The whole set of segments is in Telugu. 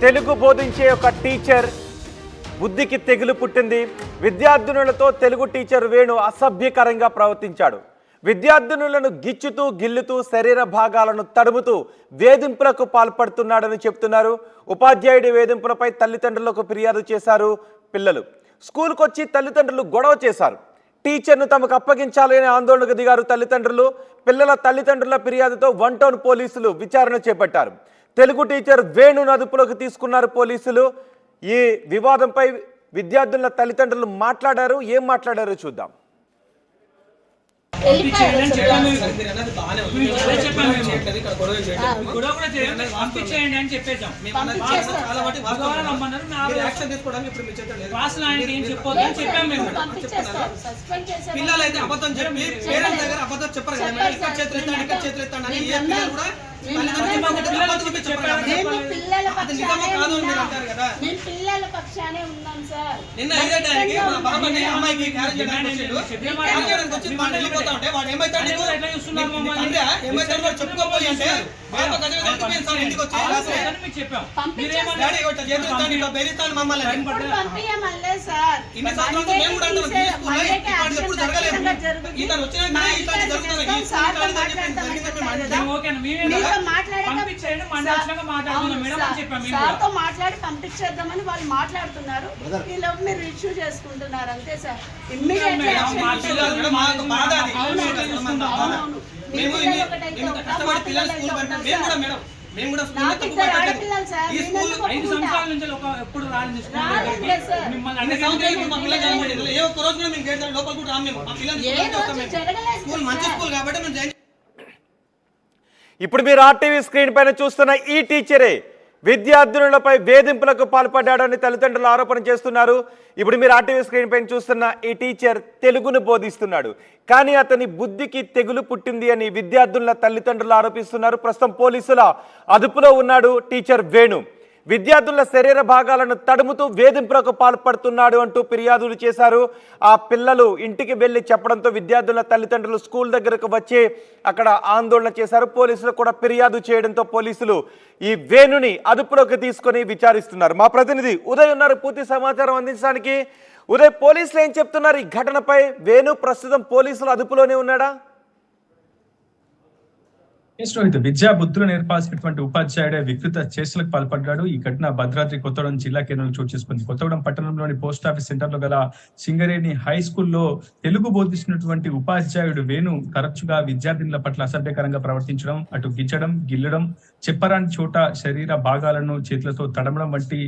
తెలుగు బోధించే ఒక టీచర్ బుద్ధికి తెగులు పుట్టింది. విద్యార్థినులతో తెలుగు టీచర్ వేణు అసభ్యకరంగా ప్రవర్తించాడు. విద్యార్థినులను గిచ్చుతూ గిల్లుతూ శరీర భాగాలను తడుముతూ వేధింపులకు పాల్పడుతున్నాడని చెప్తున్నారు. ఉపాధ్యాయుడి వేధింపులపై తల్లిదండ్రులకు ఫిర్యాదు చేశారు పిల్లలు. స్కూల్కి వచ్చి తల్లిదండ్రులు గొడవ చేశారు. టీచర్ను తమకు అప్పగించాలని ఆందోళనకు దిగారు తల్లిదండ్రులు. పిల్లల తల్లిదండ్రుల ఫిర్యాదుతో 1 టౌన్ పోలీసులు విచారణ చేపట్టారు. తెలుగు టీచర్ వేణును అదుపులోకి తీసుకున్నారు పోలీసులు. ఈ వివాదంపై విద్యార్థుల తల్లిదండ్రులు మాట్లాడారు. ఏం మాట్లాడారో చూద్దాం. పిల్లలైతే అబద్ధం చెప్పి పేరెంట్స్ దగ్గర అబద్ధం చెప్పరు కదా మేడం. ఇక్కడ చేతులు ఎత్తాను ఇక్కడ చేతులు ఎత్తాను అని ఏ పిల్లలు కూడా నిన్న ఇదే టైంకి మా బాబాని అమ్మాయికి క్యారేజ్ చేయడానికి వచ్చి వాడు వెళ్ళిపోతా ఉంటే వాడు ఏమైతాడు ఏమైతాడు వాడు చెప్పుకోపోయి అంటే బాబా గజగజ సార్ ఇంటికి వచ్చి డాడీ చేతులు ఎత్తాను ఇట్లా బెదిరిస్తాను మమ్మల్ని ఇన్ని సంవత్సరాలు మేము కూడా అంటాం ఈ స్కూల్లో ఇట్లాంటిది ఎప్పుడు జరగలేదు. ఇతను వచ్చినాక ఇట్లాంటి జరుగుతున్నాయి. మాట్లాడి పంపించేద్దామని వాళ్ళు మాట్లాడుతున్నారు. ఈలోపు మీరు ఇష్యూ చేసుకుంటున్నారు అంతే సార్. ఇప్పుడు మీరు ఆర్టీవీ స్క్రీన్ పైన చూస్తున్న ఈ టీచరే విద్యార్థినులపై వేధింపులకు పాల్పడ్డాడని తల్లిదండ్రులు ఆరోపణ చేస్తున్నారు. ఇప్పుడు మీరు ఆర్టీవీ స్క్రీన్ పైన చూస్తున్న ఈ టీచర్ తెలుగును బోధిస్తున్నాడు, కానీ అతని బుద్ధికి తెగులు పుట్టింది అని విద్యార్థుల తల్లిదండ్రులు ఆరోపిస్తున్నారు. ప్రస్తుతం పోలీసుల అదుపులో ఉన్నాడు టీచర్ వేణు. విద్యార్థుల శరీర భాగాలను తడుముతూ వేధింపులకు పాల్పడుతున్నాడు అంటూ ఫిర్యాదులు చేశారు. ఆ పిల్లలు ఇంటికి వెళ్ళి చెప్పడంతో విద్యార్థుల తల్లిదండ్రులు స్కూల్ దగ్గరకు వచ్చి అక్కడ ఆందోళన చేశారు. పోలీసులు కూడా ఫిర్యాదు చేయడంతో పోలీసులు ఈ వేణుని అదుపులోకి తీసుకొని విచారిస్తున్నారు. మా ప్రతినిధి ఉదయ్ ఉన్నారు పూర్తి సమాచారం అందించడానికి. ఉదయ్, పోలీసులు ఏం చెప్తున్నారు ఈ ఘటనపై? వేణు ప్రస్తుతం పోలీసుల అదుపులోనే ఉన్నాడా? విద్యా బుద్ధులు నేర్పాల్సినటువంటి ఉపాధ్యాయుడే వికృత చేష్టలకు పాల్పడ్డాడు. ఈ ఘటన భద్రాద్రి కొత్తగూడెం జిల్లా కేంద్రంలో చోటు చేసుకుంది. కొత్తగూడెం పట్టణంలోని పోస్ట్ ఆఫీస్ సెంటర్ లో గల సింగరేణి హై స్కూల్లో తెలుగు బోధిస్తున్నటువంటి ఉపాధ్యాయుడు వేణు తరచుగా విద్యార్థినుల పట్ల అసభ్యకరంగా ప్రవర్తించడం, అటు గిచ్చడం, గిల్లడం, చెప్పరాని చోట శరీర భాగాలను చేతులతో తడమడం వంటి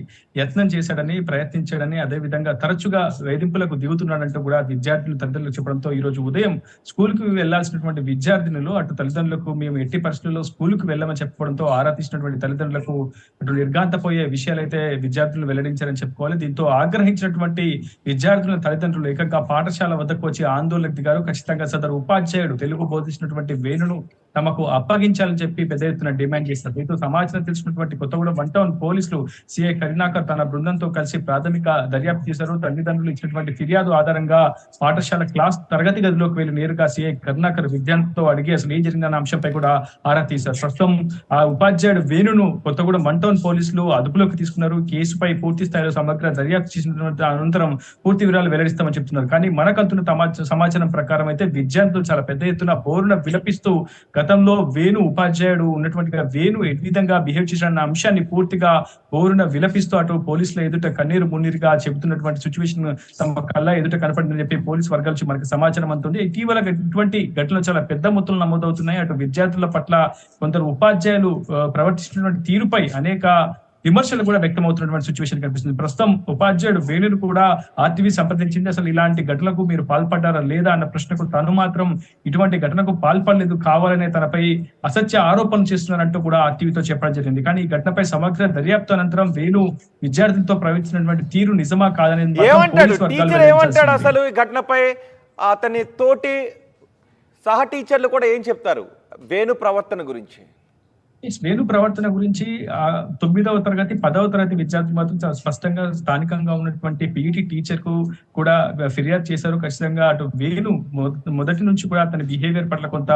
యత్నం చేశాడని, ప్రయత్నించాడని, అదేవిధంగా తరచుగా వేధింపులకు దిగుతున్నాడంటూ కూడా విద్యార్థులు తల్లిదండ్రులకు చెప్పడంతో ఈ రోజు ఉదయం స్కూల్ కు వెళ్లాల్సినటువంటి విద్యార్థినులు అటు తల్లిదండ్రులకు మేము ఎట్టి పరిస్థితుల్లో స్కూల్కు వెళ్ళమని చెప్పడంతో ఆరా తీసినటువంటి తల్లిదండ్రులకు అటు నిర్ఘాంతపోయే విషయాలైతే విద్యార్థులు వెల్లడించారని చెప్పుకోవాలి. దీంతో ఆగ్రహించినటువంటి విద్యార్థుల తల్లిదండ్రులు ఏకంగా పాఠశాల వద్దకు వచ్చి ఆందోళనకు దిగారు. ఖచ్చితంగా సదరు ఉపాధ్యాయుడు తెలుగు బోధించినటువంటి వేణును తమకు అప్పగించాలని చెప్పి పెద్ద ఎత్తున డిమాండ్ చేస్తారు. దీంతో సమాచారం తెలిసినటువంటి కొత్తగూడెం 1 టౌన్ పోలీసులు సిఐ కరుణాకర్ తన బృందంతో కలిసి ప్రాథమిక దర్యాప్తు చేశారు. తల్లిదండ్రులు ఇచ్చినటువంటి ఫిర్యాదు ఆధారంగా పాఠశాల క్లాస్ తరగతి గదిలోకి వెళ్లి నేరుగా సిఐ కరుణాకర్ విద్యార్థులతో అడిగి అసలు ఏం జరిగిందన్న అంశంపై కూడా ఆరా తీశారు. ప్రస్తుతం ఆ ఉపాధ్యాయుడు వేణును కొత్తగూడెం 1 టౌన్ పోలీసులు అదుపులోకి తీసుకున్నారు. కేసుపై పూర్తి స్థాయిలో సమగ్ర దర్యాప్తు చేసిన అనంతరం పూర్తి వివరాలు వెల్లడిస్తామని చెప్తున్నారు. కానీ మనకంతున్న సమాచారం ప్రకారం అయితే విద్యార్థులు చాలా పెద్ద ఎత్తున బోరున విలపిస్తూ గతంలో వేణు ఉపాధ్యాయుడు ఉన్నటువంటి వేణు ఏ విధంగా బిహేవ్ చేసిన అంశాన్ని పూర్తిగా బోరున విలపిస్తూ అటు పోలీసుల ఎదుట కన్నీరు మున్నీరుగా చెబుతున్నటువంటి సిచ్యువేషన్ తమ కళ్ళ ఎదుట కనపడిందని చెప్పి పోలీసు వర్గాల నుంచి మనకి సమాచారం అందుతుంది. ఇటీవల ఇటువంటి ఘటనలు చాలా పెద్ద మొత్తంలో నమోదవుతున్నాయి. అటు విద్యార్థుల పట్ల కొందరు ఉపాధ్యాయులు ప్రవర్తిస్తున్నటువంటి తీరుపై అనేక విమర్శలు కూడా వ్యక్తమవుతున్నటువంటి సిచ్యువేషన్ కనిపిస్తుంది. ప్రస్తుతం ఉపాధ్యాయుడు వేణును కూడా ఆర్టీవీ సంప్రదించింది. అసలు ఇలాంటి ఘటనలకు మీరు పాల్పడ్డారా లేదా అన్న ప్రశ్నకు తను మాత్రం ఇటువంటి ఘటనకు పాల్పడలేదు, కావాలనే తనపై అసత్య ఆరోపణలు చేస్తున్నారంటూ కూడా ఆర్టీవీతో చెప్పడం జరిగింది. కానీ ఈ ఘటనపై సమగ్ర దర్యాప్తు అనంతరం వేణు విద్యార్థులతో ప్రవర్తించినటువంటి తీరు నిజమా కాదనేది అసలు ఈ ఘటనపై అతని తోటి సహ టీచర్లు కూడా ఏం చెప్తారు వేణు ప్రవర్తన గురించి? వేణు ప్రవర్తన గురించి 9వ తరగతి 10వ తరగతి విద్యార్థులు మాత్రం చాలా స్పష్టంగా స్థానికంగా ఉన్నటువంటి పీఈటీ టీచర్ కు కూడా ఫిర్యాదు చేశారు. ఖచ్చితంగా అటు వేణు మొదటి నుంచి కూడా తన బిహేవియర్ పట్ల కొంత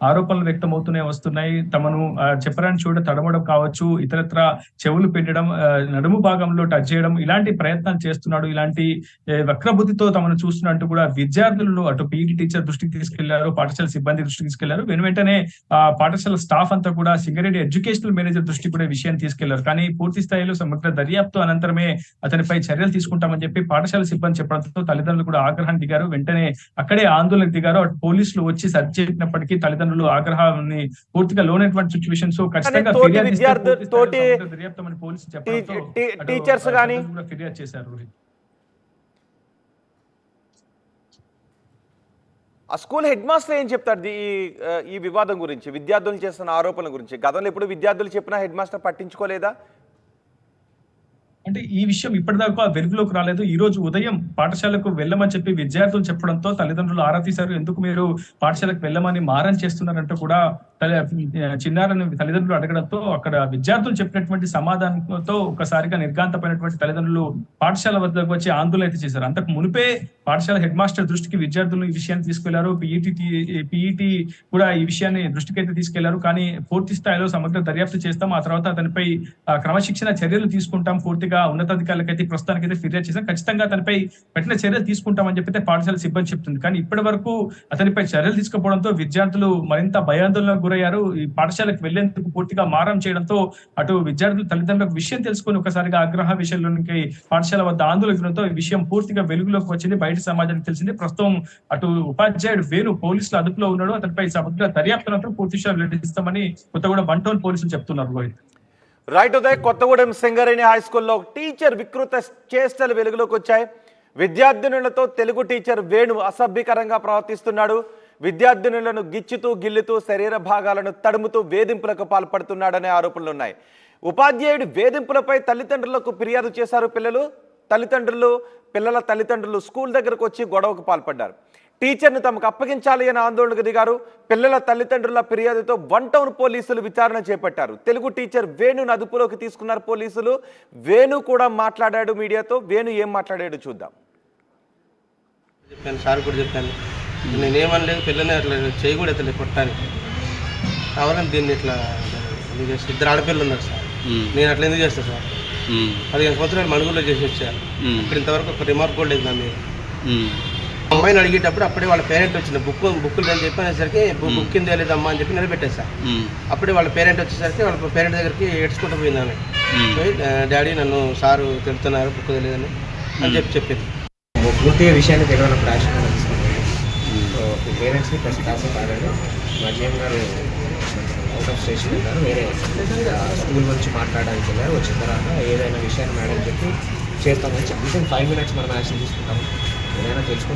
ఆరోపణలు వ్యక్తమవుతూనే వస్తున్నాయి. తమను చెప్పరాని చోట తడమడం కావచ్చు, ఇతరత్ర చెవులు పెట్టడం, నడుము భాగంలో టచ్ చేయడం ఇలాంటి ప్రయత్నాలు చేస్తున్నాడు. ఇలాంటి వక్రబుద్ధితో తమను చూస్తున్నట్టు కూడా విద్యార్థులను అటు పీఈటీ టీచర్ దృష్టికి తీసుకెళ్లారు, పాఠశాల సిబ్బంది దృష్టికి తీసుకెళ్లారు. వెంటనే పాఠశాల స్టాఫ్ అంతా కూడా సింగరేణి ఎడ్యుకేషనల్ మేనేజర్ దృష్టి కూడా విషయాన్ని తీసుకెళ్లారు. కానీ పూర్తి స్థాయిలో సమగ్ర దర్యాప్తు అనంతరమే అతనిపై చర్యలు తీసుకుంటామని చెప్పి పాఠశాల సిబ్బంది చెప్పడంతో తల్లిదండ్రులు కూడా ఆగ్రహానికి దిగారు. వెంటనే అక్కడే ఆందోళనకు దిగారు. అటు పోలీసులు వచ్చి సర్చ్ చేసినప్పటికీ తల్లిదండ్రులు ఆగ్రహాన్ని పూర్తిగా లోనైనటువంటి సిచ్యువేషన్స్ ఖచ్చితంగా దర్యాప్తు అని పోలీసులు చెప్పడంతో టీచర్స్ గానీ ఫిర్యాదు చేశారు. ఆ స్కూల్ హెడ్ మాస్టర్ ఏం చెప్తాడు ఈ వివాదం గురించి, విద్యార్థులు చేస్తున్న ఆరోపణల గురించి? గతంలో ఎప్పుడు విద్యార్థులు చెప్పినా హెడ్ మాస్టర్ పట్టించుకోలేదా? అంటే ఈ విషయం ఇప్పటిదాకా వెలుగులోకి రాలేదు. ఈ రోజు ఉదయం పాఠశాలకు వెళ్ళమని చెప్పి విద్యార్థులు చెప్పడంతో తల్లిదండ్రులు ఆరా తీశారు. ఎందుకు మీరు పాఠశాలకు వెళ్ళమని మారం చేస్తున్నారంటూ కూడా చిన్నారని తల్లిదండ్రులు అడగడంతో అక్కడ విద్యార్థులు చెప్పినటువంటి సమాధానంతో ఒకసారిగా నిర్ఘాంతమైనటువంటి తల్లిదండ్రులు పాఠశాల వద్దకు వచ్చి ఆందోళన అయితే చేశారు. అంతకు మునిపే పాఠశాల హెడ్ మాస్టర్ దృష్టికి విద్యార్థులు ఈ విషయాన్ని తీసుకెళ్లారు. పీఈటీ కూడా ఈ విషయాన్ని దృష్టికి అయితే తీసుకెళ్లారు. కానీ పూర్తి స్థాయిలో సమగ్ర దర్యాప్తు చేస్తాం, ఆ తర్వాత అతనిపై క్రమశిక్షణ చర్యలు తీసుకుంటాం, పూర్తిగా ఉన్నతాధికారులకైతే ప్రస్తుతానికైతే ఫిర్యాదు చేశాం, ఖచ్చితంగా అతనిపై పెట్టిన చర్యలు తీసుకుంటామని చెప్పి పాఠశాల సిబ్బంది చెప్తుంది. కానీ ఇప్పటి వరకు అతనిపై చర్యలు తీసుకోవడంతో విద్యార్థులు మరింత భయాందోళనకు గురయ్యారు. ఈ పాఠశాలకు వెళ్లేందుకు పూర్తిగా మారం చేయడంతో అటు విద్యార్థులు తల్లిదండ్రులకు విషయం తెలుసుకుని ఒకసారిగా ఆగ్రహ విషయంలోనికి పాఠశాల వద్ద ఆందోళనతో ఈ విషయం పూర్తిగా వెలుగులోకి వచ్చింది, బయట సమాజానికి తెలిసింది. ప్రస్తుతం అటు ఉపాధ్యాయుడు వేణు పోలీసుల అదుపులో ఉన్నాడు. అతనిపై సమగ్ర దర్యాప్తునంతా పూర్తి విషయాలు వెల్లడిస్తామని కొత్తగూడెం 1 టౌన్ పోలీసులు చెప్తున్నారు. రోహిత్. రైట్ ఉదయ్, కొత్తగూడెం సింగరేణి హై స్కూల్లో టీచర్ వికృత చేష్టలు వెలుగులోకి వచ్చాయి. విద్యార్థినులతో తెలుగు టీచర్ వేణు అసభ్యకరంగా ప్రవర్తిస్తున్నాడు. విద్యార్థినులను గిచ్చుతూ గిల్లుతూ శరీర భాగాలను తడుముతూ వేధింపులకు పాల్పడుతున్నాడనే ఆరోపణలున్నాయి. ఉపాధ్యాయుడి వేధింపులపై తల్లిదండ్రులకు ఫిర్యాదు చేశారు పిల్లల తల్లిదండ్రులు స్కూల్ దగ్గరకు వచ్చి గొడవకు పాల్పడ్డారు. టీచర్ను తమకు అప్పగించాలి అని ఆందోళనకు దిగారు. పిల్లల తల్లిదండ్రుల ఫిర్యాదుతో 1 టౌన్ పోలీసులు విచారణ చేపట్టారు. తెలుగు టీచర్ వేణును అదుపులోకి తీసుకున్నారు పోలీసులు. వేణు కూడా మాట్లాడాడు మీడియాతో. వేణు ఏం మాట్లాడాడు చూద్దాం. చెప్పాను, సార్ కూడా చెప్పాను, నేనేమనలేదు, పిల్లని అట్లా చేయకూడదు కొట్టడానికి. కావాలని దీన్ని ఇట్లా ఇద్దరు ఆడపిల్లలు ఉన్నారు సార్, నేను అట్లా ఎందుకు చేస్తాను సార్? 15 సంవత్సరాలు మణుగుల్లో చేసి వచ్చాను. ఇక్కడ ఇంతవరకు ఒక రిమార్క్ కూడా లేదు నా మీద. అమ్మాయిని అడిగేటప్పుడు అప్పుడే వాళ్ళ పేరెంట్ వచ్చింది, బుక్కులు అని చెప్పి అనేసరికి బుక్ కింద లేదమ్మా అని చెప్పి నిలబెట్టాను సార్. అప్పుడే వాళ్ళ పేరెంట్ వచ్చేసరికి వాళ్ళ పేరెంట్ దగ్గరికి ఏడ్చుకుంటూ పోయింది ఆమె. పోయి డాడీ నన్ను సారు తిడుతున్నారు, బుక్ తెలియదని అని చెప్పింది. పూర్తిగా విషయాన్ని తెలియనప్పుడు యాక్షన్ తీసుకున్నాను. సో పేరెంట్స్ని ఫస్ట్ కాసేపు ఆడారు. మా జీఎం గారు అవుట్ ఆఫ్ స్టేషన్ వెళ్ళారు, వేరే స్కూల్ గురించి మాట్లాడడానికి వెళ్ళారు. వచ్చిన తర్వాత ఏదైనా విషయాన్ని మేడం చెప్పి చేస్తామని చెప్పి 5 minutes మనం యాక్షన్ తీసుకుంటాము. ఏదైనా తెలుసుకుంటాం.